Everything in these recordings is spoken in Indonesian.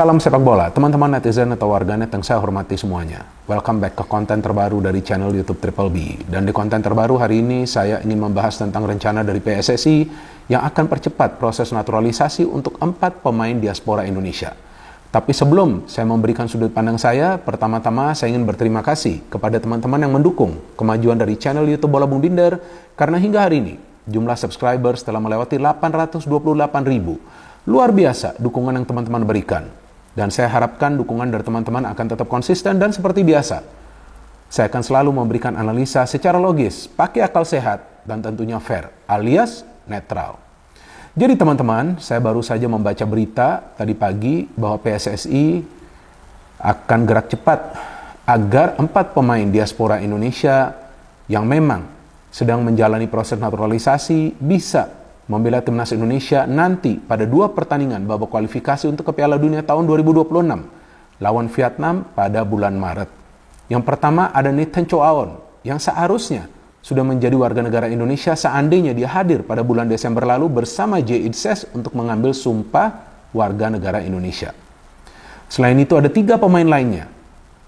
Salam sepak bola, teman-teman netizen atau warganet yang saya hormati semuanya. Welcome back ke konten terbaru dari channel YouTube Triple B. Dan di konten terbaru hari ini saya ingin membahas tentang rencana dari PSSI yang akan percepat proses naturalisasi untuk 4 pemain diaspora Indonesia. Tapi sebelum saya memberikan sudut pandang saya, pertama-tama saya ingin berterima kasih kepada teman-teman yang mendukung kemajuan dari channel YouTube Bola Bung Binder, karena hingga hari ini jumlah subscribers telah melewati 828.000. Luar biasa dukungan yang teman-teman berikan. Dan saya harapkan dukungan dari teman-teman akan tetap konsisten dan seperti biasa. Saya akan selalu memberikan analisa secara logis, pakai akal sehat, dan tentunya fair, alias netral. Jadi teman-teman, saya baru saja membaca berita tadi pagi bahwa PSSI akan gerak cepat agar 4 pemain diaspora Indonesia yang memang sedang menjalani proses naturalisasi bisa membela timnas Indonesia nanti pada 2 pertandingan babak kualifikasi untuk ke Piala Dunia tahun 2026 lawan Vietnam pada bulan Maret. Yang pertama ada Nathan Chow Aon yang seharusnya sudah menjadi warga negara Indonesia seandainya dia hadir pada bulan Desember lalu bersama J.Id. Ses untuk mengambil sumpah warga negara Indonesia. Selain itu ada 3 pemain lainnya.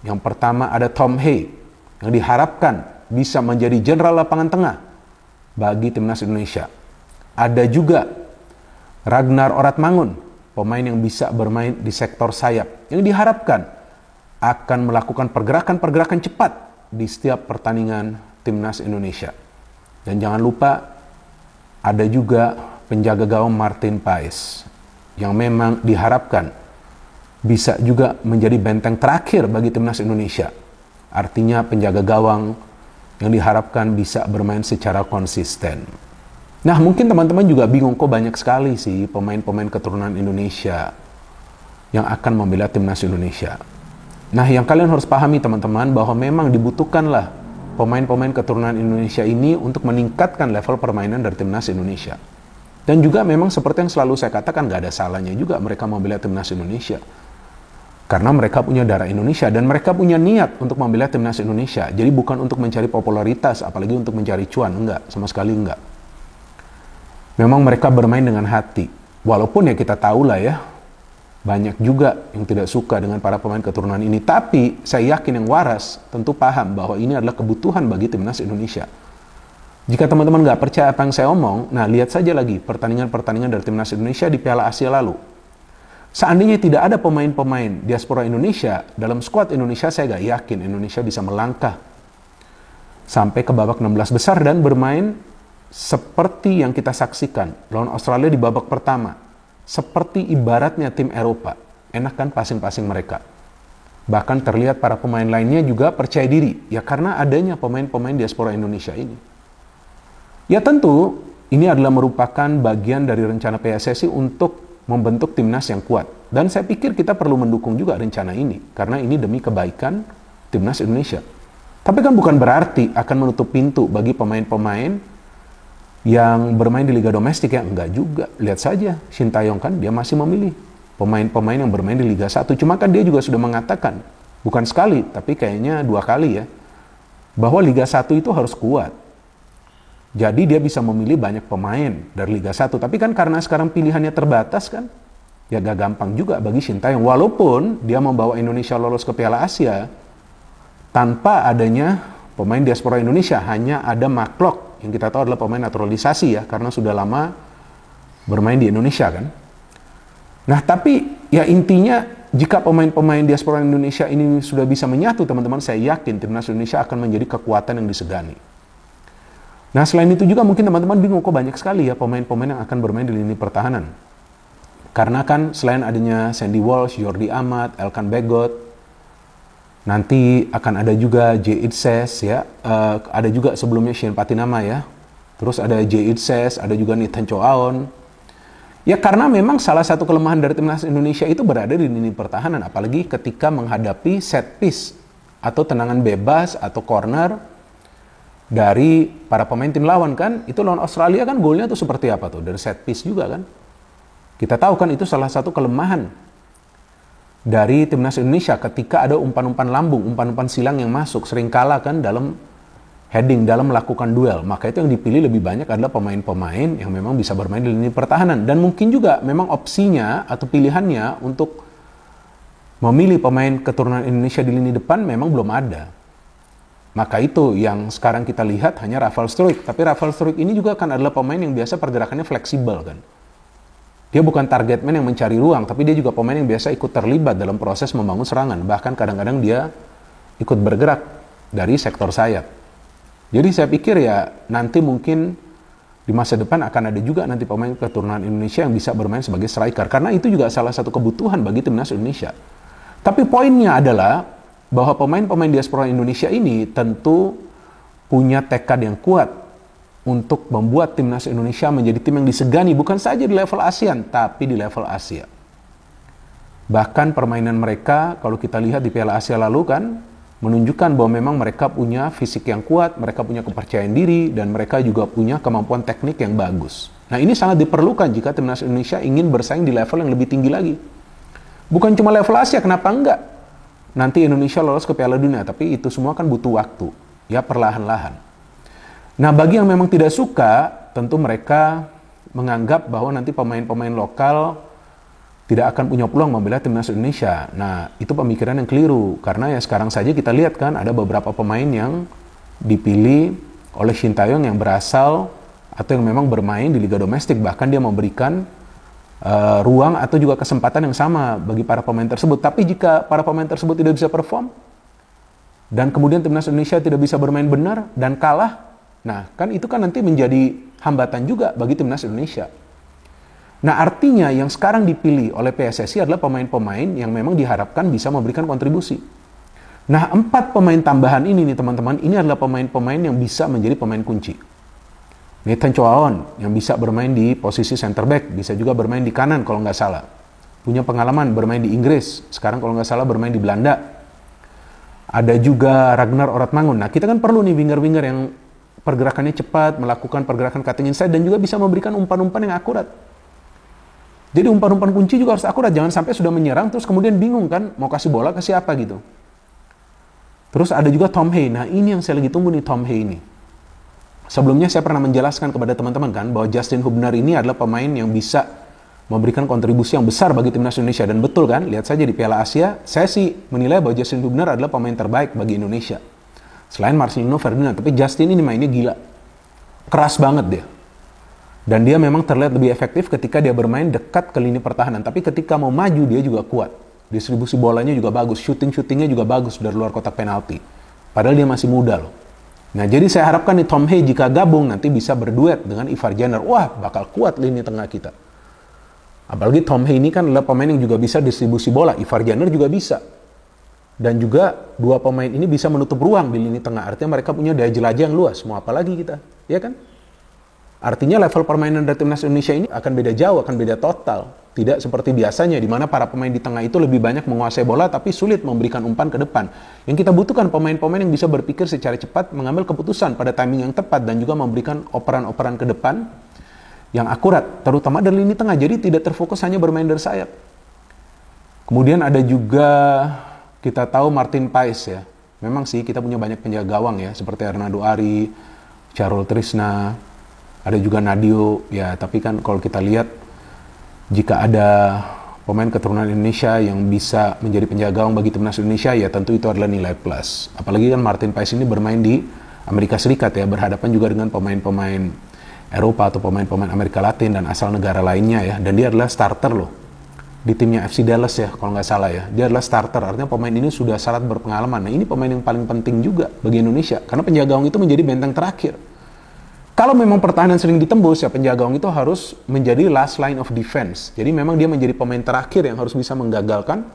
Yang pertama ada Tom Hay yang diharapkan bisa menjadi jenderal lapangan tengah bagi timnas Indonesia. Ada juga Ragnar Oratmangun, pemain yang bisa bermain di sektor sayap, yang diharapkan akan melakukan pergerakan-pergerakan cepat di setiap pertandingan timnas Indonesia. Dan jangan lupa ada juga penjaga gawang Martin Paes, yang memang diharapkan bisa juga menjadi benteng terakhir bagi timnas Indonesia. Artinya penjaga gawang yang diharapkan bisa bermain secara konsisten. Nah, mungkin teman-teman juga bingung, kok banyak sekali sih pemain-pemain keturunan Indonesia yang akan membela timnas Indonesia. Nah, yang kalian harus pahami teman-teman bahwa memang dibutuhkanlah pemain-pemain keturunan Indonesia ini untuk meningkatkan level permainan dari timnas Indonesia. Dan juga memang seperti yang selalu saya katakan, gak ada salahnya juga mereka membela timnas Indonesia. Karena mereka punya darah Indonesia dan mereka punya niat untuk membela timnas Indonesia. Jadi bukan untuk mencari popularitas, apalagi untuk mencari cuan, enggak, sama sekali enggak. Memang mereka bermain dengan hati. Walaupun ya kita tahu lah ya, banyak juga yang tidak suka dengan para pemain keturunan ini. Tapi saya yakin yang waras tentu paham bahwa ini adalah kebutuhan bagi timnas Indonesia. Jika teman-teman nggak percaya apa yang saya omong, nah lihat saja lagi pertandingan-pertandingan dari timnas Indonesia di Piala Asia lalu. Seandainya tidak ada pemain-pemain diaspora Indonesia, dalam skuad Indonesia saya nggak yakin Indonesia bisa melangkah sampai ke babak 16 besar dan bermain seperti yang kita saksikan lawan Australia di babak pertama. Seperti ibaratnya tim Eropa. Enak kan passing-passing mereka. Bahkan terlihat para pemain lainnya juga percaya diri. Ya karena adanya pemain-pemain diaspora Indonesia ini. Ya tentu ini adalah merupakan bagian dari rencana PSSI untuk membentuk timnas yang kuat. Dan saya pikir kita perlu mendukung juga rencana ini. Karena ini demi kebaikan timnas Indonesia. Tapi kan bukan berarti akan menutup pintu bagi pemain-pemain yang bermain di liga domestik, ya enggak juga. Lihat saja Shin Tae-yong kan dia masih memilih pemain-pemain yang bermain di Liga 1. Cuma kan dia juga sudah mengatakan, bukan sekali tapi kayaknya 2 kali ya, bahwa Liga 1 itu harus kuat. Jadi dia bisa memilih banyak pemain dari Liga 1. Tapi kan karena sekarang pilihannya terbatas kan, ya gak gampang juga bagi Shin Tae-yong. Walaupun dia membawa Indonesia lolos ke Piala Asia tanpa adanya pemain diaspora Indonesia, hanya ada Mark Klok yang kita tahu adalah pemain naturalisasi ya, karena sudah lama bermain di Indonesia kan. Nah tapi ya intinya jika pemain-pemain diaspora Indonesia ini sudah bisa menyatu teman-teman, saya yakin timnas Indonesia akan menjadi kekuatan yang disegani. Nah selain itu juga mungkin teman-teman bingung, kok banyak sekali ya pemain-pemain yang akan bermain di lini pertahanan. Karena kan selain adanya Sandy Walsh, Jordi Amat, Elkan Bagot, nanti akan ada juga J.Id. Ses ya, ada juga sebelumnya Shane Patinama ya. Terus ada J.Id. Ses, ada juga Nathan Chow Aon. Ya karena memang salah satu kelemahan dari timnas Indonesia itu berada di lini pertahanan, apalagi ketika menghadapi set piece atau tendangan bebas atau corner dari para pemain tim lawan kan. Itu lawan Australia kan golnya tuh seperti apa tuh, dari set piece juga kan. Kita tahu kan itu salah satu kelemahan dari timnas Indonesia ketika ada umpan-umpan lambung, umpan-umpan silang yang masuk, sering kalah kan dalam heading, dalam melakukan duel. Maka itu yang dipilih lebih banyak adalah pemain-pemain yang memang bisa bermain di lini pertahanan. Dan mungkin juga memang opsinya atau pilihannya untuk memilih pemain keturunan Indonesia di lini depan memang belum ada. Maka itu yang sekarang kita lihat hanya Rafael Struijk. Tapi Rafael Struijk ini juga kan adalah pemain yang biasa pergerakannya fleksibel kan. Dia bukan target man yang mencari ruang, tapi dia juga pemain yang biasa ikut terlibat dalam proses membangun serangan. Bahkan kadang-kadang dia ikut bergerak dari sektor sayap. Jadi saya pikir ya nanti mungkin di masa depan akan ada juga nanti pemain keturunan Indonesia yang bisa bermain sebagai striker. Karena itu juga salah satu kebutuhan bagi timnas Indonesia. Tapi poinnya adalah bahwa pemain-pemain diaspora Indonesia ini tentu punya tekad yang kuat untuk membuat timnas Indonesia menjadi tim yang disegani bukan saja di level ASEAN, tapi di level Asia. Bahkan permainan mereka, kalau kita lihat di Piala Asia lalu kan, menunjukkan bahwa memang mereka punya fisik yang kuat, mereka punya kepercayaan diri, dan mereka juga punya kemampuan teknik yang bagus. Nah ini sangat diperlukan jika timnas Indonesia ingin bersaing di level yang lebih tinggi lagi. Bukan cuma level Asia, kenapa enggak? Nanti Indonesia lolos ke Piala Dunia, tapi itu semua kan butuh waktu, ya perlahan-lahan. Nah bagi yang memang tidak suka, tentu mereka menganggap bahwa nanti pemain-pemain lokal tidak akan punya peluang membela timnas Indonesia. Nah itu pemikiran yang keliru, karena ya sekarang saja kita lihat kan ada beberapa pemain yang dipilih oleh Shin Tae-yong yang berasal atau yang memang bermain di liga domestik, bahkan dia memberikan ruang atau juga kesempatan yang sama bagi para pemain tersebut. Tapi jika para pemain tersebut tidak bisa perform dan kemudian timnas Indonesia tidak bisa bermain benar dan kalah, nah kan itu kan nanti menjadi hambatan juga bagi timnas Indonesia. Nah artinya yang sekarang dipilih oleh PSSI adalah pemain-pemain yang memang diharapkan bisa memberikan kontribusi. Nah 4 pemain tambahan ini nih teman-teman, ini adalah pemain-pemain yang bisa menjadi pemain kunci. Nathan Choaon yang bisa bermain di posisi center back, bisa juga bermain di kanan kalau nggak salah. Punya pengalaman bermain di Inggris, sekarang kalau nggak salah bermain di Belanda. Ada juga Ragnar Oratmangun. Nah kita kan perlu nih winger-winger yang pergerakannya cepat, melakukan pergerakan cutting inside, dan juga bisa memberikan umpan-umpan yang akurat. Jadi umpan-umpan kunci juga harus akurat, jangan sampai sudah menyerang terus kemudian bingung kan mau kasih bola ke siapa gitu. Terus ada juga Tom Hay. Nah ini yang saya lagi tunggu nih, Tom Hay ini. Sebelumnya saya pernah menjelaskan kepada teman-teman kan bahwa Justin Hubner ini adalah pemain yang bisa memberikan kontribusi yang besar bagi timnas Indonesia, dan betul kan, lihat saja di Piala Asia, saya sih menilai bahwa Justin Hubner adalah pemain terbaik bagi Indonesia selain Marcelino Ferdinand. Tapi Justin ini mainnya gila, keras banget dia, dan dia memang terlihat lebih efektif ketika dia bermain dekat ke lini pertahanan. Tapi ketika mau maju dia juga kuat, distribusi bolanya juga bagus, shootingnya juga bagus dari luar kotak penalti, padahal dia masih muda loh. Nah jadi saya harapkan nih Tom Hay jika gabung nanti bisa berduet dengan Ivar Jenner. Wah bakal kuat lini tengah kita. Apalagi Tom Hay ini kan adalah pemain yang juga bisa distribusi bola. Ivar Jenner juga bisa. Dan juga dua pemain ini bisa menutup ruang di lini tengah. Artinya mereka punya daya jelajah yang luas. Mau apa lagi kita? Ya kan? Artinya level permainan dari timnas Indonesia ini akan beda jauh, akan beda total. Tidak seperti biasanya, di mana para pemain di tengah itu lebih banyak menguasai bola, tapi sulit memberikan umpan ke depan. Yang kita butuhkan pemain-pemain yang bisa berpikir secara cepat, mengambil keputusan pada timing yang tepat, dan juga memberikan operan-operan ke depan yang akurat, terutama dari lini tengah. Jadi tidak terfokus hanya bermain dari sayap. Kemudian ada juga, kita tahu Martin Paes ya. Memang sih kita punya banyak penjaga gawang ya, seperti Hernando Ari, Charul Trisna, ada juga Nadio, ya tapi kan kalau kita lihat, jika ada pemain keturunan Indonesia yang bisa menjadi penjaga gawang bagi timnas Indonesia, ya tentu itu adalah nilai plus. Apalagi kan Martin Paes ini bermain di Amerika Serikat ya, berhadapan juga dengan pemain-pemain Eropa atau pemain-pemain Amerika Latin dan asal negara lainnya ya. Dan dia adalah starter loh di timnya FC Dallas ya, kalau nggak salah ya. Dia adalah starter, artinya pemain ini sudah syarat berpengalaman. Nah ini pemain yang paling penting juga bagi Indonesia, karena penjaga gawang itu menjadi benteng terakhir. Kalau memang pertahanan sering ditembus, ya penjaga gawang itu harus menjadi last line of defense. Jadi memang dia menjadi pemain terakhir yang harus bisa menggagalkan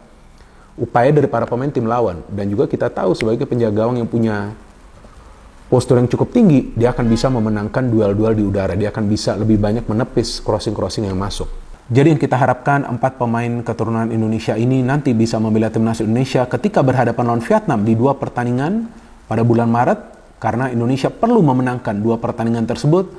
upaya dari para pemain tim lawan. Dan juga kita tahu sebagai penjaga gawang yang punya postur yang cukup tinggi, dia akan bisa memenangkan duel-duel di udara. Dia akan bisa lebih banyak menepis crossing-crossing yang masuk. Jadi yang kita harapkan 4 pemain keturunan Indonesia ini nanti bisa membela timnas Indonesia ketika berhadapan lawan Vietnam di 2 pertandingan pada bulan Maret. Karena Indonesia perlu memenangkan 2 pertandingan tersebut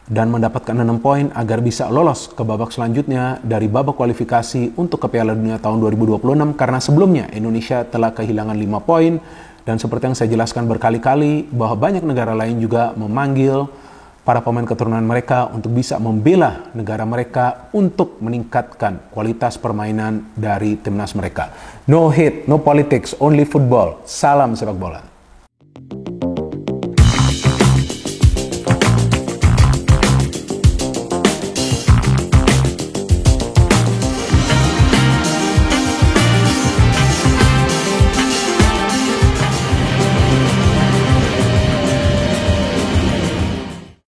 dan mendapatkan 6 poin agar bisa lolos ke babak selanjutnya dari babak kualifikasi untuk ke Piala Dunia tahun 2026. Karena sebelumnya Indonesia telah kehilangan 5 poin, dan seperti yang saya jelaskan berkali-kali bahwa banyak negara lain juga memanggil para pemain keturunan mereka untuk bisa membela negara mereka untuk meningkatkan kualitas permainan dari timnas mereka. No hate, no politics, only football. Salam sepak bola.